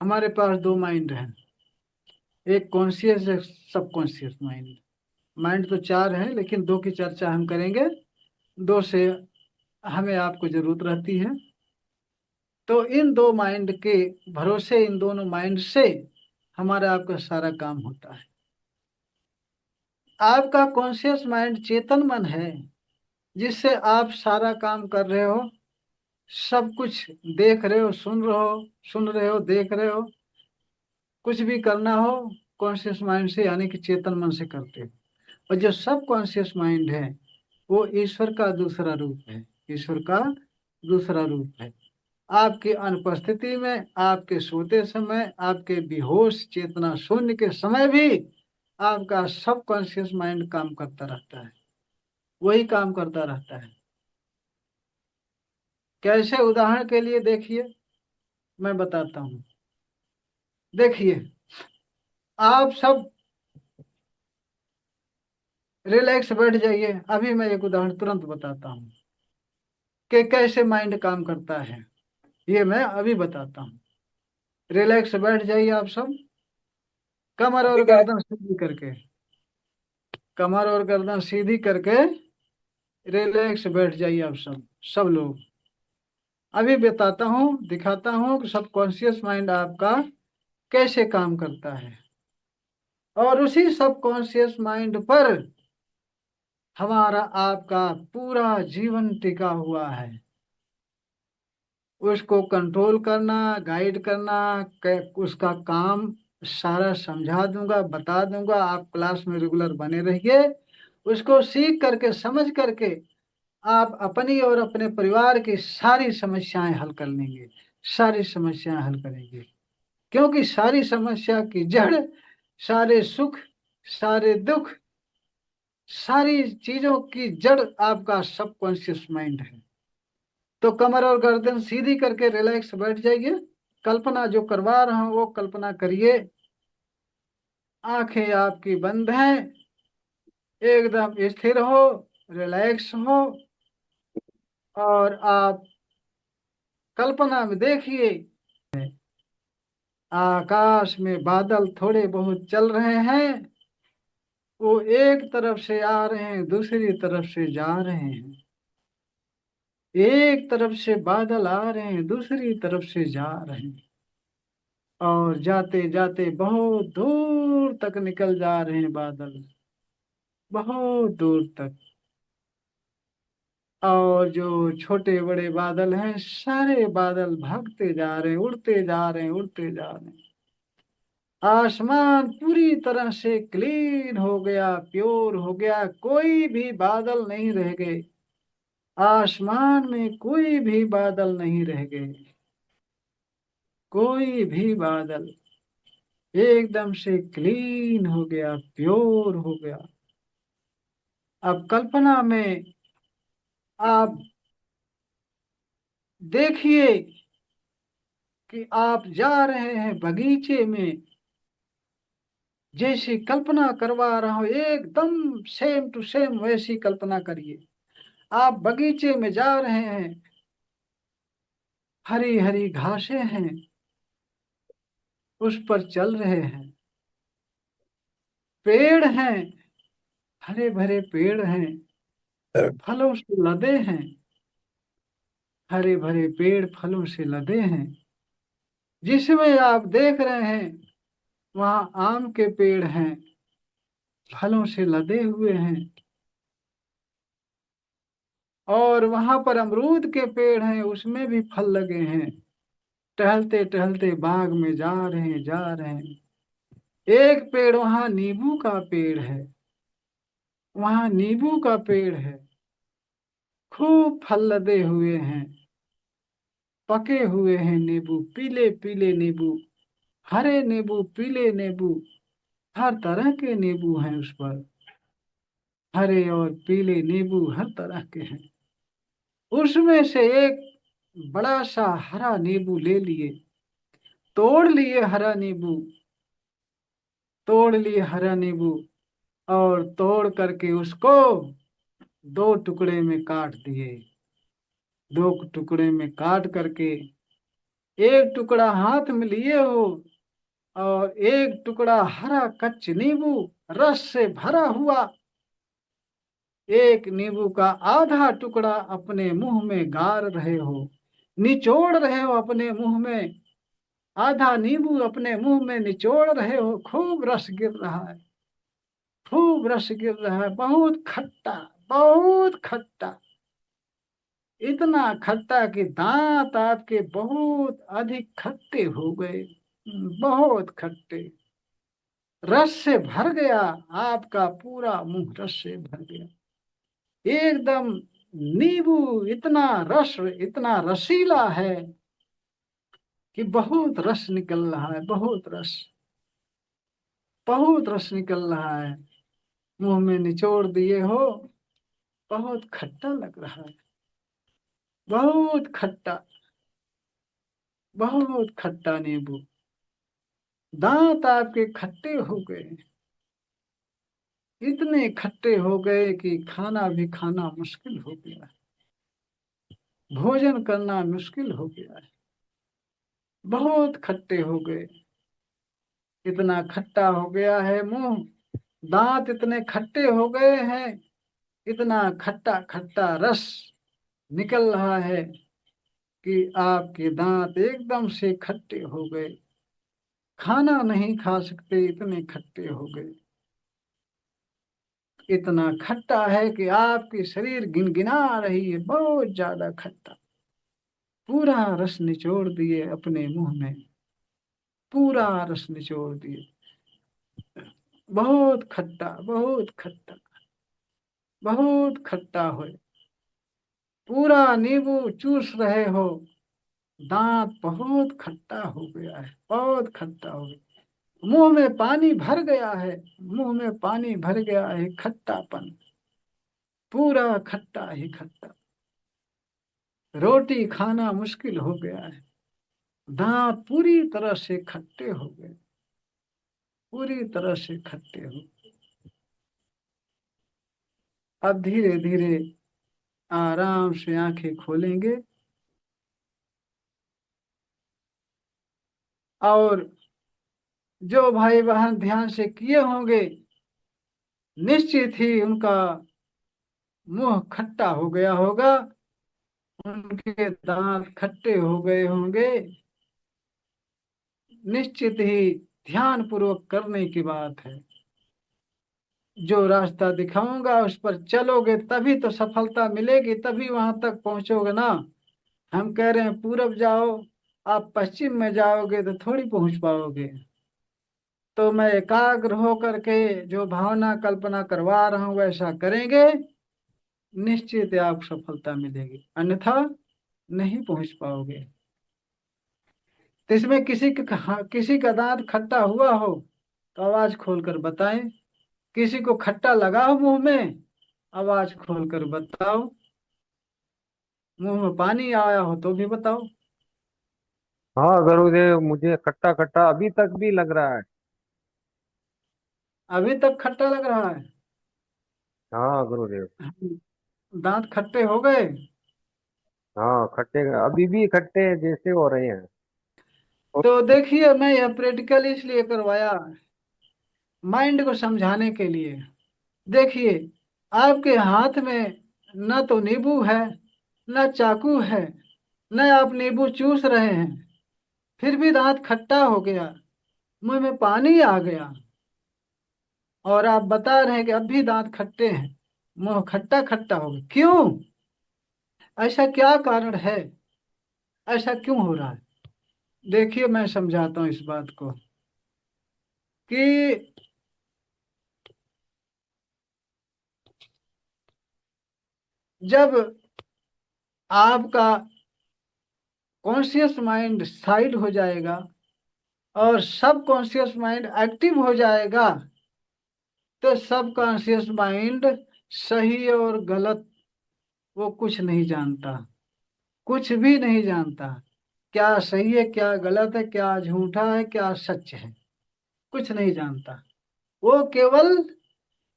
हमारे पास दो माइंड हैं, एक कॉन्शियस एक सबकॉन्शियस माइंड। माइंड तो चार है लेकिन दो की चर्चा हम करेंगे, दो से हमें आपको जरूरत रहती है। तो इन दो माइंड के भरोसे, इन दोनों माइंड से हमारा आपका सारा काम होता है। आपका कॉन्शियस माइंड चेतन मन है, जिससे आप सारा काम कर रहे हो, सब कुछ देख रहे हो, सुन रहे हो, देख रहे हो, कुछ भी करना हो कॉन्शियस माइंड से यानी कि चेतन मन से करते हो। और जो सब कॉन्शियस माइंड है वो ईश्वर का दूसरा रूप है, ईश्वर का दूसरा रूप है। आपकी अनुपस्थिति में, आपके सोते समय, आपके बेहोश चेतना शून्य के समय भी आपका सब कॉन्शियस माइंड काम करता रहता है, वही काम करता रहता है। कैसे? उदाहरण के लिए देखिए, मैं बताता हूँ। देखिए, आप सब रिलैक्स बैठ जाइए, अभी मैं एक उदाहरण तुरंत बताता हूँ कि कैसे माइंड काम करता है, ये मैं अभी बताता हूँ। रिलैक्स बैठ जाइए आप सब, कमर और ठीक है। गर्दन सीधी करके, कमर और गर्दन सीधी करके रिलैक्स बैठ जाइए आप सब, सब लोग। अभी बताता हूँ, दिखाता हूँ कि सबकॉन्शियस माइंड आपका कैसे काम करता है, और उसी सबकॉन्शियस माइंड पर हमारा आपका पूरा जीवन टिका हुआ है। उसको कंट्रोल करना, गाइड करना, उसका काम सारा समझा दूंगा, बता दूंगा। आप क्लास में रेगुलर बने रहिए, उसको सीख करके, समझ करके आप अपनी और अपने परिवार की सारी समस्याएं हल कर लेंगे, सारी समस्याएं हल करेंगे। क्योंकि सारी समस्या की जड़, सारे सुख, सारे दुख, सारी चीजों की जड़ आपका सबकॉन्शियस माइंड है। तो कमर और गर्दन सीधी करके रिलैक्स बैठ जाइए। कल्पना जो करवा रहा हूं वो कल्पना करिए। आंखें आपकी बंद हैं, एकदम स्थिर हो, रिलैक्स हो, और आप कल्पना में देखिए आकाश में बादल थोड़े बहुत चल रहे हैं, वो एक तरफ से आ रहे हैं, दूसरी तरफ से जा रहे हैं। एक तरफ से बादल आ रहे हैं, दूसरी तरफ से जा रहे हैं, और जाते जाते बहुत दूर तक निकल जा रहे हैं बादल, बहुत दूर तक। और जो छोटे बड़े बादल हैं, सारे बादल भागते जा रहे हैं, उड़ते जा रहे हैं, उड़ते जा रहे हैं। आसमान पूरी तरह से क्लीन हो गया, प्योर हो गया, कोई भी बादल नहीं रह गए, आसमान में कोई भी बादल नहीं रह गए, कोई भी बादल एकदम से क्लीन हो गया, प्योर हो गया। अब कल्पना में आप देखिए कि आप जा रहे हैं बगीचे में, जैसी कल्पना करवा रहा हूं एकदम सेम टू सेम वैसी कल्पना करिए। आप बगीचे में जा रहे हैं, हरी हरी घासें हैं, उस पर चल रहे हैं, पेड़ हैं, हरे भरे पेड़ हैं, फलों से लदे हैं, हरे भरे पेड़ फलों से लदे हैं। जिसमें आप देख रहे हैं वहाँ आम के पेड़ हैं, फलों से लदे हुए हैं, और वहां पर अमरूद के पेड़ हैं, उसमें भी फल लगे हैं। टहलते टहलते बाग में जा रहे हैं, जा रहे हैं। एक पेड़ वहां नींबू का पेड़ है, वहां नींबू का पेड़ है, खूब फल लदे हुए हैं, पके हुए हैं नींबू, पीले पीले नींबू, हरे नींबू, पीले नींबू, हर तरह के नींबू हैं उस पर। हरे और पीले नींबू हर तरह के हैं। उसमें से एक बड़ा सा हरा नींबू ले लिए, तोड़ लिए हरा नींबू, तोड़ लिए हरा नींबू, और तोड़ करके उसको दो टुकड़े में काट दिए। दो टुकड़े में काट करके एक टुकड़ा हाथ में लिए हो और एक टुकड़ा हरा कच्च नींबू रस से भरा हुआ, एक नींबू का आधा टुकड़ा अपने मुंह में गार रहे हो, निचोड़ रहे हो अपने मुंह में, आधा नींबू अपने मुंह में निचोड़ रहे हो, खूब रस गिर रहा है, खूब रस गिर रहा है, बहुत खट्टा, बहुत खट्टा, इतना खट्टा कि दांत आपके बहुत अधिक खट्टे हो गए, बहुत खट्टे, रस से भर गया, आपका पूरा मुंह रस से भर गया, एकदम नींबू इतना रस, इतना रसीला है कि बहुत रस निकल रहा है, बहुत रस, बहुत रस निकल रहा है, मुंह में निचोड़ दिए हो, बहुत खट्टा लग रहा है, बहुत खट्टा, बहुत खट्टा नींबू, दांत आपके खट्टे हो गए, इतने खट्टे हो गए कि खाना भी खाना मुश्किल हो गया, भोजन करना मुश्किल हो गया है, बहुत खट्टे हो गए, इतना खट्टा हो गया है मुंह, दांत इतने खट्टे हो गए हैं, इतना खट्टा खट्टा रस निकल रहा है कि आपके दांत एकदम से खट्टे हो गए, खाना नहीं खा सकते, इतने खट्टे हो गए, इतना खट्टा है कि आपकी शरीर गिनगिना रही है, बहुत ज्यादा खट्टा, पूरा रस निचोड़ दिए अपने मुंह में, पूरा रस निचोड़ दिए, बहुत खट्टा, बहुत खट्टा, बहुत खट्टा हो, पूरा नींबू चूस रहे हो, दांत बहुत खट्टा हो गया है, बहुत खट्टा हो गया, मुंह में पानी भर गया है, मुंह में पानी भर गया है, खट्टापन, पूरा खट्टा ही खट्टा, रोटी खाना मुश्किल हो गया है, दांत पूरी तरह से खट्टे हो गए, पूरी तरह से खट्टे हो, अब धीरे धीरे आराम से आंखें खोलेंगे और जो भाई बहन ध्यान से किए होंगे, निश्चित ही उनका मुंह खट्टा हो गया होगा, उनके दांत खट्टे हो गए होंगे, निश्चित ही ध्यान पूर्वक करने की बात है, जो रास्ता दिखाऊंगा उस पर चलोगे तभी तो सफलता मिलेगी, तभी वहां तक पहुंचोगे ना। हम कह रहे हैं पूरब जाओ, आप पश्चिम में जाओगे तो थोड़ी पहुंच पाओगे, तो मैं एकाग्र होकर के जो भावना कल्पना करवा रहा हूं वैसा करेंगे, निश्चित ही आपको सफलता मिलेगी, अन्यथा नहीं पहुंच पाओगे। तो इसमें किसी का दांत खट्टा हुआ हो तो आवाज खोलकर बताएं, किसी को खट्टा लगा हो मुंह में, आवाज खोलकर बताओ, मुंह में पानी आया हो तो भी बताओ। हाँ गुरुदेव, मुझे खट्टा खट्टा अभी तक भी लग रहा है। अभी तक खट्टा लग रहा है? हाँ गुरुदेव। दांत खट्टे हो गए? हाँ खट्टे, अभी भी खट्टे जैसे हो रहे हैं। तो देखिए, मैं यह प्रैक्टिकल इसलिए करवाया, माइंड को समझाने के लिए। देखिए, आपके हाथ में न तो नींबू है, न चाकू है, न आप नींबू चूस रहे हैं, फिर भी दांत खट्टा हो गया, मुंह में पानी आ गया, और आप बता रहे हैं कि अब भी दांत खट्टे हैं, मुंह खट्टा खट्टा हो गया, क्यों? ऐसा क्या कारण है, ऐसा क्यों हो रहा है? देखिए, मैं समझाता हूँ इस बात को कि जब आपका कॉन्शियस माइंड साइड हो जाएगा और सब कॉन्शियस माइंड एक्टिव हो जाएगा, तो सब कॉन्शियस माइंड सही और गलत वो कुछ नहीं जानता, कुछ भी नहीं जानता, क्या सही है क्या गलत है, क्या झूठा है क्या सच है, कुछ नहीं जानता। वो केवल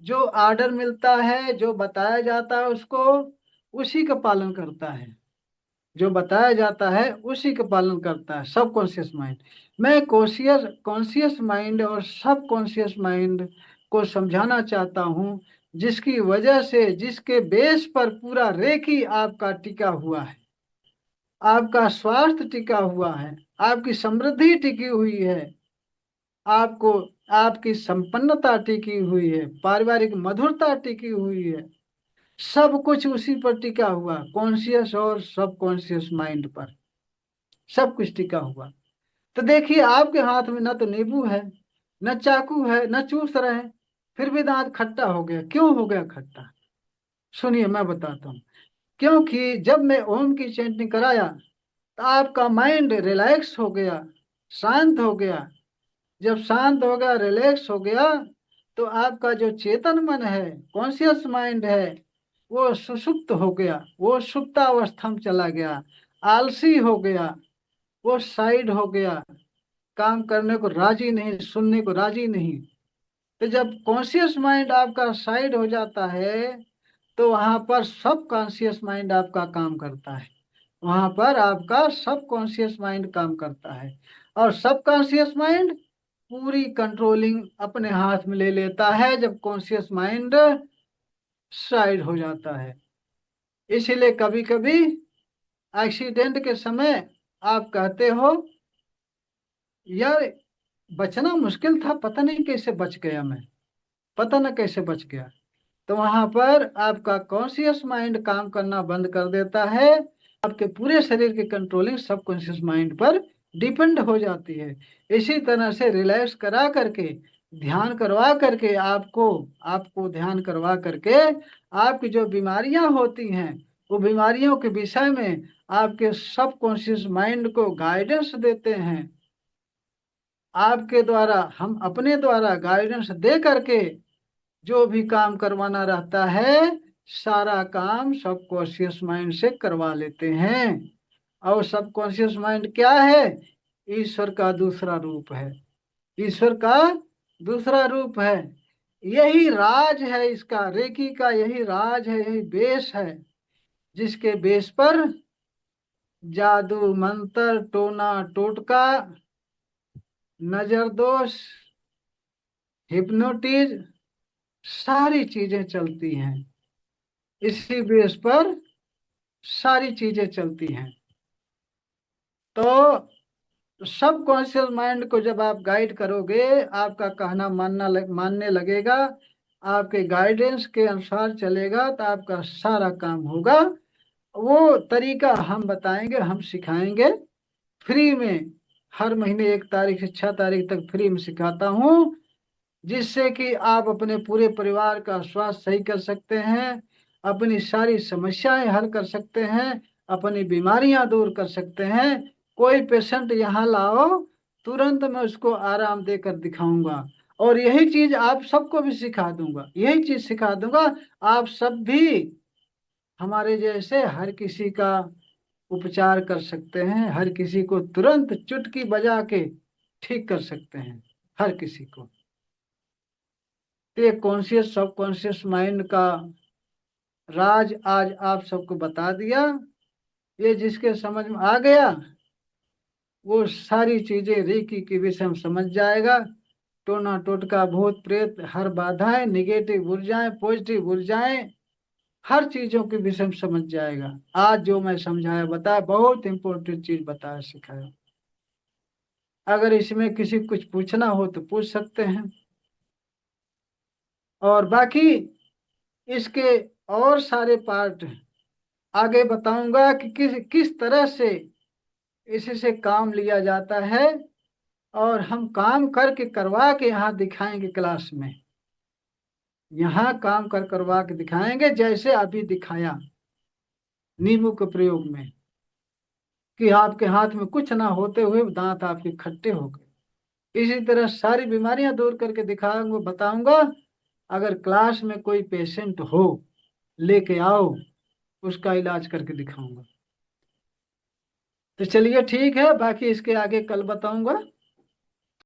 जो आर्डर मिलता है, जो बताया जाता है उसको, उसी का पालन करता है। जो बताया जाता है उसी का पालन करता है सब कॉन्शियस माइंड। मैं कॉन्शियस कॉन्शियस माइंड और सब कॉन्शियस माइंड को समझाना चाहता हूँ, जिसकी वजह से, जिसके बेस पर पूरा रेकी आपका टिका हुआ है, आपका स्वास्थ्य टिका हुआ है, आपकी समृद्धि टिकी हुई है, आपको आपकी संपन्नता टिकी हुई है, पारिवारिक मधुरता टिकी हुई है। सब कुछ उसी पर टिका हुआ, कॉन्शियस और सब कॉन्शियस माइंड पर सब कुछ टिका हुआ। तो देखिए आपके हाथ में न तो नींबू है, न चाकू है, न चूस रहे हैं, फिर भी दांत खट्टा हो गया। क्यों हो गया खट्टा? सुनिए मैं बताता हूँ। क्योंकि जब मैं ओम की चैंटिंग कराया तो आपका माइंड रिलैक्स हो गया, शांत हो गया। जब शांत हो गया, रिलैक्स हो गया, तो आपका जो चेतन मन है, कॉन्शियस माइंड है, वो सुषुप्त हो गया, वो सुप्तावस्था में चला गया, आलसी हो गया, वो साइड हो गया, काम करने को राजी नहीं, सुनने को राजी नहीं। तो जब कॉन्शियस माइंड आपका साइड हो जाता है, तो वहां पर सब कॉन्शियस माइंड आपका काम करता है। वहां पर आपका सब कॉन्शियस माइंड काम करता है, और सब कॉन्शियस माइंड पूरी कंट्रोलिंग अपने हाथ में ले लेता है जब कॉन्शियस माइंड साइड हो जाता है। इसीलिए कभी कभी एक्सीडेंट के समय आप कहते हो, यार बचना मुश्किल था, पता नहीं कैसे बच गया मैं, पता ना कैसे बच गया। तो वहां पर आपका कॉन्शियस माइंड काम करना बंद कर देता है, आपके पूरे शरीर की कंट्रोलिंग सबकॉन्शियस माइंड पर डिपेंड हो जाती है। इसी तरह से रिलैक्स करा करके, ध्यान करवा करके, आपको आपको ध्यान करवा करके आपकी जो बीमारियां होती हैं, वो बीमारियों के विषय में आपके सबकॉन्शियस माइंड को गाइडेंस देते हैं। आपके द्वारा, हम अपने द्वारा गाइडेंस दे करके जो भी काम करवाना रहता है, सारा काम सबकॉन्शियस माइंड से करवा लेते हैं। और सबकॉन्शियस माइंड क्या है? ईश्वर का दूसरा रूप है, ईश्वर का दूसरा रूप है। यही राज है इसका, रेकी का यही राज है, यही बेस है, जिसके बेस पर जादू मंत्र टोना टोटका, नजर दोष, हिप्नोटिज, सारी चीजें चलती हैं। इसी बेस पर सारी चीजें चलती हैं। तो सब कॉन्शियस माइंड को जब आप गाइड करोगे, आपका कहना मानने लगेगा, आपके गाइडेंस के अनुसार चलेगा, तो आपका सारा काम होगा। वो तरीका हम बताएंगे, हम सिखाएंगे फ्री में। हर महीने 1 तारीख से 6 तारीख तक फ्री में सिखाता हूँ, जिससे कि आप अपने पूरे परिवार का स्वास्थ्य सही कर सकते हैं, अपनी सारी समस्याएं हल कर सकते हैं, अपनी बीमारियां दूर कर सकते हैं। कोई पेशेंट यहाँ लाओ, तुरंत मैं उसको आराम देकर दिखाऊंगा। और यही चीज आप सबको भी सिखा दूंगा, यही चीज सिखा दूंगा। आप सब भी हमारे जैसे हर किसी का उपचार कर सकते हैं, हर किसी को तुरंत चुटकी बजा के ठीक कर सकते हैं, हर किसी को। तो ये कॉन्शियस सब कॉन्शियस माइंड का राज आज आप सबको बता दिया। ये जिसके समझ में आ गया, वो सारी चीजें रेकी के विषय में समझ जाएगा। टोना टोटका भूत प्रेत, हर बाधाएं, निगेटिव ऊर्जाएं, पॉजिटिव ऊर्जाएं, हर चीजों के विषय में समझ जाएगा। आज जो मैं समझाया बताया, बहुत इंपॉर्टेंट चीज बताया सिखाया। अगर इसमें किसी को कुछ पूछना हो तो पूछ सकते हैं। और बाकी इसके और सारे पार्ट आगे बताऊंगा कि किस किस तरह से इससे काम लिया जाता है, और हम काम करके करवा के यहाँ दिखाएंगे क्लास में। यहाँ काम करवा के दिखाएंगे, जैसे अभी दिखाया नींबू के प्रयोग में, कि आपके हाथ में कुछ ना होते हुए दांत आपके खट्टे हो गए। इसी तरह सारी बीमारियां दूर करके दिखाऊंगा, बताऊंगा। अगर क्लास में कोई पेशेंट हो, लेके आओ, उसका इलाज करके दिखाऊंगा। तो चलिए ठीक है, बाकी इसके आगे कल बताऊंगा।